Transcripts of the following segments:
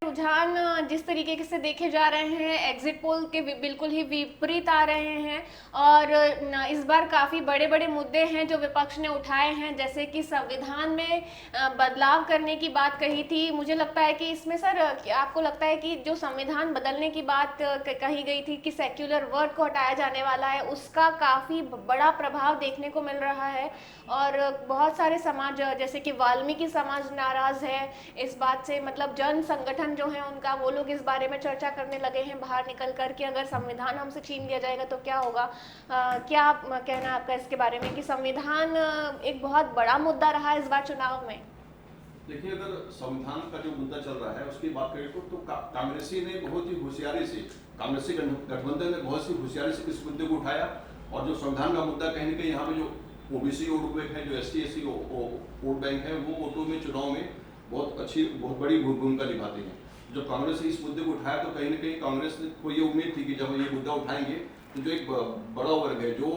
रुझान जिस तरीके से देखे जा रहे हैं एग्जिट पोल के बिल्कुल ही विपरीत आ रहे हैं और इस बार काफ़ी बड़े बड़े मुद्दे हैं जो विपक्ष ने उठाए हैं, जैसे कि संविधान में बदलाव करने की बात कही थी। मुझे लगता है कि इसमें सर आपको लगता है कि जो संविधान बदलने की बात कही गई थी कि सेक्युलर वर्ड को हटाया जाने वाला है, उसका काफ़ी बड़ा प्रभाव देखने को मिल रहा है और बहुत सारे समाज जैसे कि वाल्मीकि समाज नाराज़ है इस बात से, मतलब जन संगठन जो है उनका, वो लोग इस बारे में चर्चा करने लगे हैं बाहर निकल कर कि अगर संविधान हमसे छीन लिया जाएगा तो क्या होगा। क्या कहना है आपका इसके बारे में कि संविधान एक बहुत बड़ा मुद्दा रहा है इस बार चुनाव में? देखिए, अगर संविधान का जो मुद्दा चल रहा है उसकी बात करें तो कांग्रेसी ने बहुत ही होशियारी से, कांग्रेसी गठबंधन ने बहुत सी होशियारी से इस मुद्दे को उठाया और जो संविधान का मुद्दा कहीं ना कहीं यहाँ पे जो ओबीसी वोट बैंक है, जो SC/SC वोट बैंक है, वो वोटों में चुनाव में बहुत बड़ी भूमिका निभाते हैं। जब कांग्रेस ने इस मुद्दे को उठाया तो कहीं ना कहीं कांग्रेस को ये उम्मीद थी कि जब ये मुद्दा उठाएंगे तो जो एक बड़ा वर्ग है जो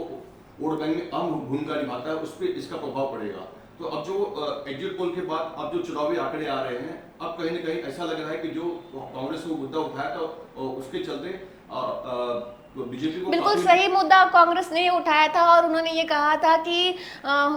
वोट बैंक में अहम भूमिका निभाता है उस पर इसका प्रभाव पड़ेगा। तो अब जो एग्जिट पोल के बाद अब जो चुनावी आंकड़े आ रहे हैं, अब कहीं ना कहीं ऐसा लग रहा है कि जो कांग्रेस ने मुद्दा उठाया था उसके चलते बीजेपी को बिल्कुल सही मुद्दा कांग्रेस ने उठाया था और उन्होंने ये कहा था कि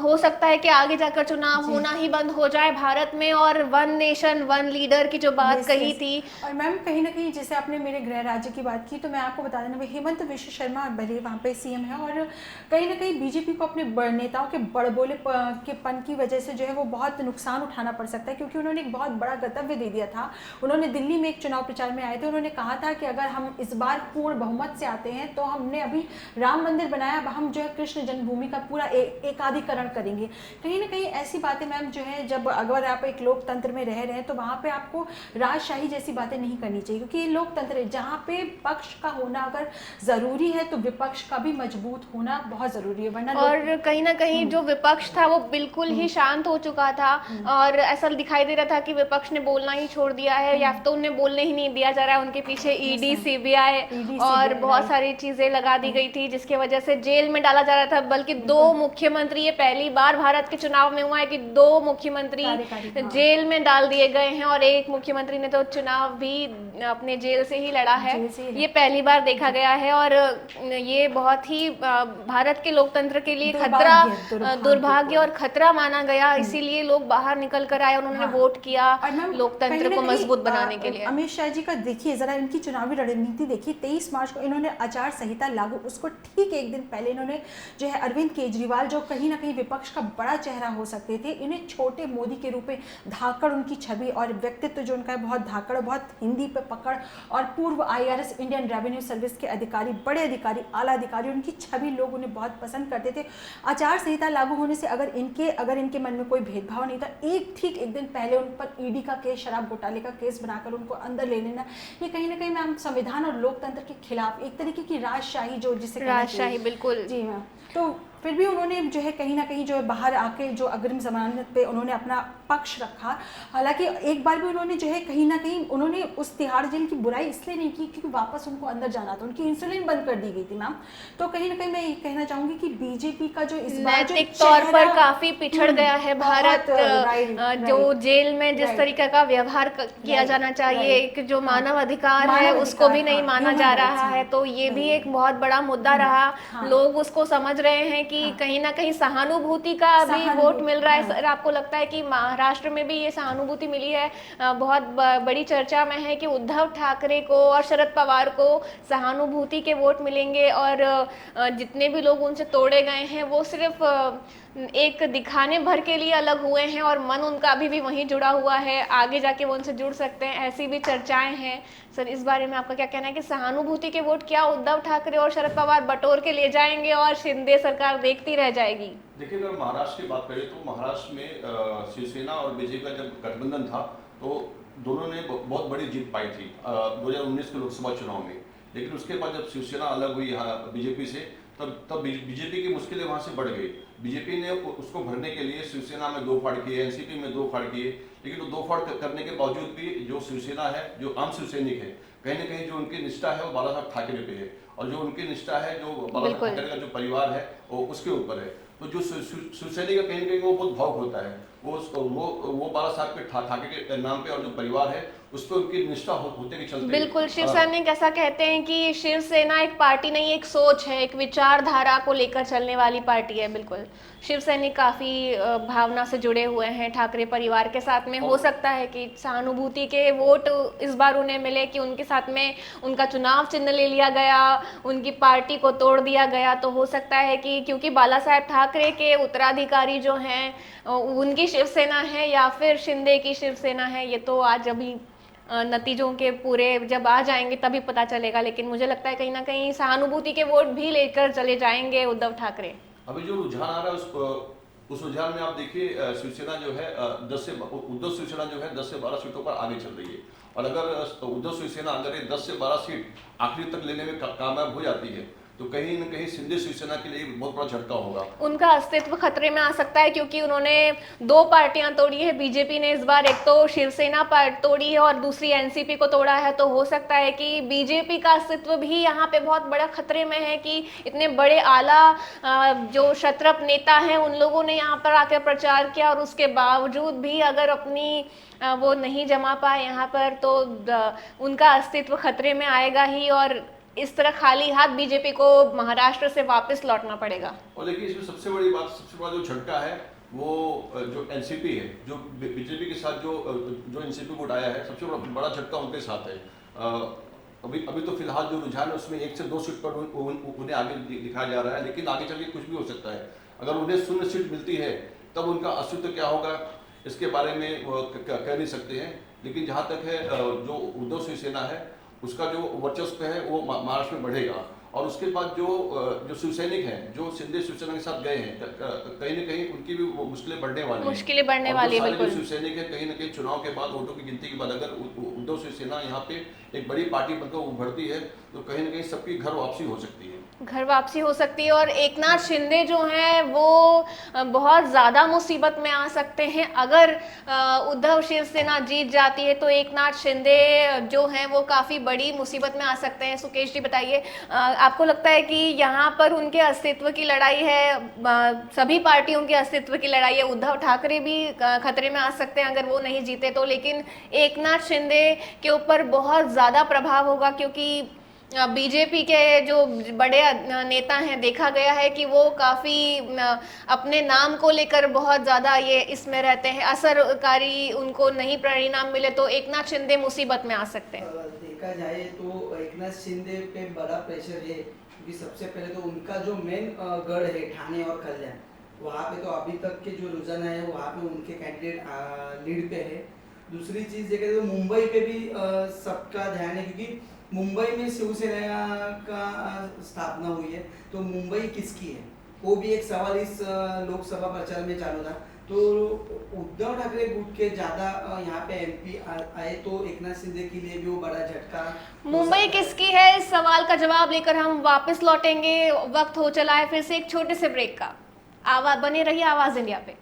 हो सकता है कि आगे जाकर चुनाव होना ही बंद हो जाए भारत में, और वन नेशन वन लीडर की जो बात कही थी। और मैम कहीं ना कहीं जैसे आपने मेरे गृह राज्य की बात की तो मैं आपको बता देना, हेमंत विश्व शर्मा भले वहाँ पे CM है और कहीं ना कहीं बीजेपी को अपने नेताओं के बड़बोले के पन की वजह से जो है वो बहुत नुकसान उठाना पड़ सकता है, क्योंकि उन्होंने एक बहुत बड़ा गंतव्य दे दिया था। उन्होंने दिल्ली में एक चुनाव प्रचार में आए थे, उन्होंने कहा था कि अगर हम इस बार पूर्ण बहुमत से आते हैं तो हमने अभी राम मंदिर बनाया, अब हम जो है कृष्ण जन्मभूमि का पूरा एकाधिकरण करेंगे। कहीं ना कहीं ऐसी बातें मैम जो है, जब अगर आप एक लोकतंत्र में रह रहे हैं तो वहाँ पे आपको राजशाही जैसी बातें नहीं करनी चाहिए, क्योंकि ये लोकतंत्र है जहाँ पे पक्ष का होना अगर ज़रूरी है तो विपक्ष का भी मजबूत होना बहुत ज़रूरी है, वरना और कहीं ना कहीं जो विपक्ष था वो बिल्कुल ही शांत हो चुका था और ऐसा दिखाई दे रहा था कि विपक्ष ने बोलना ही छोड़ दिया है या तो उन्हें बोलने ही नहीं दिया जा रहा है। उनके पीछे ED CBI और बहुत सारी चीज़ें लगा दी गई थी जिसके वजह से जेल में डाला जा रहा था। बल्कि 2 मुख्यमंत्री, ये पहली बार भारत के चुनाव में हुआ है कि 2 मुख्यमंत्री जेल में डाल दिए गए हैं और एक मुख्यमंत्री ने तो चुनाव भी अपने जेल से ही लड़ा है। ये पहली बार देखा गया है और ये बहुत ही भारत के लोकतंत्र के लिए खतरा, दुर्भाग्य और खतरा माना गया। इसीलिए लोग बाहर निकल कर आए, उन्होंने वोट किया लोकतंत्र को मजबूत बनाने के लिए। अमित शाह जी का देखिए जरा इनकी चुनावी रणनीति देखिए, 23 मार्च को इन्होंने आचार संहिता लागू, उसको ठीक एक दिन पहले इन्होंने जो है अरविंद केजरीवाल जो कहीं ना कहीं विपक्ष का बड़ा चेहरा हो सकते थे, इन्हें छोटे मोदी के रूप में धाकड़ उनकी छवि और व्यक्तित्व जो उनका है बहुत धाकड़, बहुत हिंदी पे पकड़ और पूर्व IRS इंडियन रेवेन्यू सर्विस के अधिकारी, बड़े अधिकारी, आला अधिकारी, उनकी छवि लोग उन्हें बहुत पसंद करते थे। आचार संहिता लागू होने से अगर इनके मन में कोई भेदभाव नहीं था, ठीक एक दिन पहले उन पर ED का केस, शराब घोटाले का केस बनाकर उनको अंदर ले लेना, ये कहीं ना कहीं मैम संविधान और लोकतंत्र के खिलाफ एक तरीके की राजशाही, जो जिसे राजशाही, बिल्कुल जी मैम। तो फिर भी उन्होंने जो है कहीं ना कहीं जो है बाहर आके जो अग्रिम जमानत पे उन्होंने अपना पक्ष रखा। हालांकि एक बार भी उन्होंने जो है कहीं ना कहीं उन्होंने उस तिहाड़ जेल की बुराई इसलिए नहीं की क्योंकि वापस उनको अंदर जाना था, उनकी इंसुलिन बंद कर दी गई थी मैम। तो कहीं ना कहीं मैं ये कहना चाहूंगी कि बीजेपी का जो इस बार नैतिक तौर पर काफी पिछड़ गया है भारत, जो जेल में जिस तरीके का व्यवहार किया जाना चाहिए, एक जो मानव अधिकार है उसको भी नहीं माना जा रहा है। तो ये भी एक बहुत बड़ा मुद्दा रहा। लोग उसको समझ रहे हैं कि कहीं ना कहीं सहानुभूति का भी वोट मिल रहा है। सर आपको लगता है कि महाराष्ट्र में भी ये सहानुभूति मिली है? बहुत बड़ी चर्चा में है कि उद्धव ठाकरे को और शरद पवार को सहानुभूति के वोट मिलेंगे और जितने भी लोग उनसे तोड़े गए हैं वो सिर्फ एक दिखाने भर के लिए अलग हुए हैं और मन उनका अभी भी वहीं जुड़ा हुआ है, आगे जाके वो उनसे जुड़ सकते हैं, ऐसी भी चर्चाएं हैं। सर इस बारे में आपका क्या कहना है कि सहानुभूति के वोट क्या उद्धव ठाकरे और शरद पवार बटोर के ले जाएंगे और शिंदे सरकार देखती रह जाएगी? देखिए, अगर महाराष्ट्र की बात करें तो महाराष्ट्र में शिवसेना और बीजेपी का जब गठबंधन था तो दोनों ने बहुत बड़ी जीत पाई थी 2019 के लोकसभा चुनाव में। लेकिन उसके बाद जब शिवसेना अलग हुई बीजेपी से, तब बीजेपी की मुश्किलें वहाँ से बढ़ गई। बीजेपी ने उसको भरने के लिए शिवसेना में 2 फाड़ किए, एनसीपी में 2 फाड़ किए, लेकिन वो 2 फाड़ करने के बावजूद भी जो शिवसेना है, जो आम शिवसैनिक है, कहीं ना कहीं जो उनकी निष्ठा है वो बाला साहब ठाकरे पे है और जो उनकी निष्ठा है जो बाला साहब ठाकरे का जो परिवार है वो उसके ऊपर है। तो जो शिवसैनिक का कहीं ना कहीं वो बहुत भावुक होता है। वो बाला साहब के ठाकरे के नाम पे और जो परिवार है उस पर उनकी निष्ठा होते के चलते बिल्कुल, शिव सैनिक ऐसा कहते हैं कि शिवसेना एक पार्टी नहीं, एक सोच है, एक विचारधारा को लेकर चलने वाली पार्टी है। बिल्कुल, शिव सैनिक काफी भावना से जुड़े हुए हैं ठाकरे परिवार के साथ में। हो सकता है कि सहानुभूति के वोट इस बार उन्हें मिले कि उनके साथ में उनका चुनाव चिन्ह ले लिया गया, उनकी पार्टी को तोड़ दिया गया। तो हो सकता है कि क्योंकि बाला साहेब ठाकरे के उत्तराधिकारी जो हैं उनकी शिवसेना है या फिर शिंदे की शिवसेना है, ये तो आज अभी नतीजों के पूरे जब आ जाएंगे तभी पता चलेगा। लेकिन मुझे लगता है कहीं ना कहीं सहानुभूति के वोट भी लेकर चले जाएंगे उद्धव ठाकरे। अभी जो रुझान आ रहा है उस रुझान में आप देखिए शिवसेना जो है उद्धव शिवसेना जो है 10 से 12 सीटों पर आगे चल रही है। और अगर उद्धव शिवसेना अगर ये 10 से 12 सीट आखिरी तक लेने में कामयाब हो जाती है तो कहीं न कहीं शिंदे शिवसेना के लिए बहुत बड़ा झटका होगा। उनका अस्तित्व खतरे में आ सकता है क्योंकि उन्होंने 2 पार्टियां तोड़ी है। बीजेपी ने इस बार एक तो शिवसेना तोड़ी है और दूसरी एनसीपी को तोड़ा है। तो हो सकता है कि बीजेपी का अस्तित्व भी यहाँ पे बहुत बड़ा खतरे में है कि इतने बड़े आला जो क्षत्रप नेता हैं उन लोगों ने यहाँ पर आकर प्रचार किया और उसके बावजूद भी अगर अपनी वो नहीं जमा पाए यहाँ पर तो उनका अस्तित्व खतरे में आएगा ही और इस तरह खाली हाथ बीजेपी को महाराष्ट्र से वापस लौटना पड़ेगा। और लेकिन इसमें सबसे बड़ा जो झटका है वो जो एनसीपी है, जो बीजेपी के साथ जो एनसीपी वोट आया है, सबसे बड़ा झटका उनके साथ है। अभी तो फिलहाल जो रुझान है उसमें 1 से 2 सीट पर उन्हें आगे दिखाया जा रहा है, लेकिन आगे चल के कुछ भी हो सकता है। अगर उन्हें 0 सीट मिलती है तब उनका अस्तित्व क्या होगा इसके बारे में कह नहीं सकते हैं। लेकिन जहाँ तक है जो उद्धव शिवसेना है उसका जो वर्चस्व है वो महाराष्ट्र में बढ़ेगा। और उसके बाद जो शिवसैनिक हैं जो शिंदे शिवसेना के साथ गए हैं कहीं न कहीं उनकी भी मुश्किलें बढ़ने वाली है। बिल्कुल शिवसैनिक है कहीं न कहीं चुनाव के बाद वोटों की गिनती के बाद अगर उद्धव शिवसेना यहाँ पे एक बड़ी पार्टी बनकर उभरती है तो कहीं न कहीं सबकी घर वापसी हो सकती है। और एकनाथ शिंदे जो हैं वो बहुत ज़्यादा मुसीबत में आ सकते हैं। अगर उद्धव शिवसेना जीत जाती है तो एकनाथ शिंदे जो हैं वो काफ़ी बड़ी मुसीबत में आ सकते हैं। सुकेश जी बताइए, आपको लगता है कि यहाँ पर उनके अस्तित्व की लड़ाई है, सभी पार्टियों के अस्तित्व की लड़ाई है, उद्धव ठाकरे भी खतरे में आ सकते हैं अगर वो नहीं जीते तो, लेकिन एकनाथ शिंदे के ऊपर बहुत ज़्यादा प्रभाव होगा क्योंकि बीजेपी के जो बड़े नेता हैं देखा गया है कि वो काफ़ी अपने नाम को लेकर बहुत ज़्यादा ये इसमें रहते हैं, असरकारी उनको नहीं परिणाम मिले तो एकनाथ शिंदे मुसीबत में आ सकते हैं। देखा जाए तो एकनाथ शिंदे पे बड़ा प्रेशर है क्योंकि सबसे पहले तो उनका जो मेन गढ़ है ठाणे और कल्याण, वहाँ पे तो अभी तक के जो रुझान है वहाँ पे उनके कैंडिडेट लीड पे है। दूसरी चीज़ देखें तो मुंबई पे भी सबका ध्यान है क्योंकि मुंबई में शिवसेना का स्थापना हुई है तो मुंबई किसकी है वो भी एक सवाल इस लोकसभा प्रचार में चालू था। तो उद्धव ठाकरे गुट के ज़्यादा यहाँ पे एमपी आए तो एकनाथ शिंदे के लिए भी वो बड़ा झटका। मुंबई किसकी है इस सवाल का जवाब लेकर हम वापस लौटेंगे। वक्त हो चला है फिर से एक छोटे से ब्रेक का। बने रहिए आवाज़ इंडिया पे।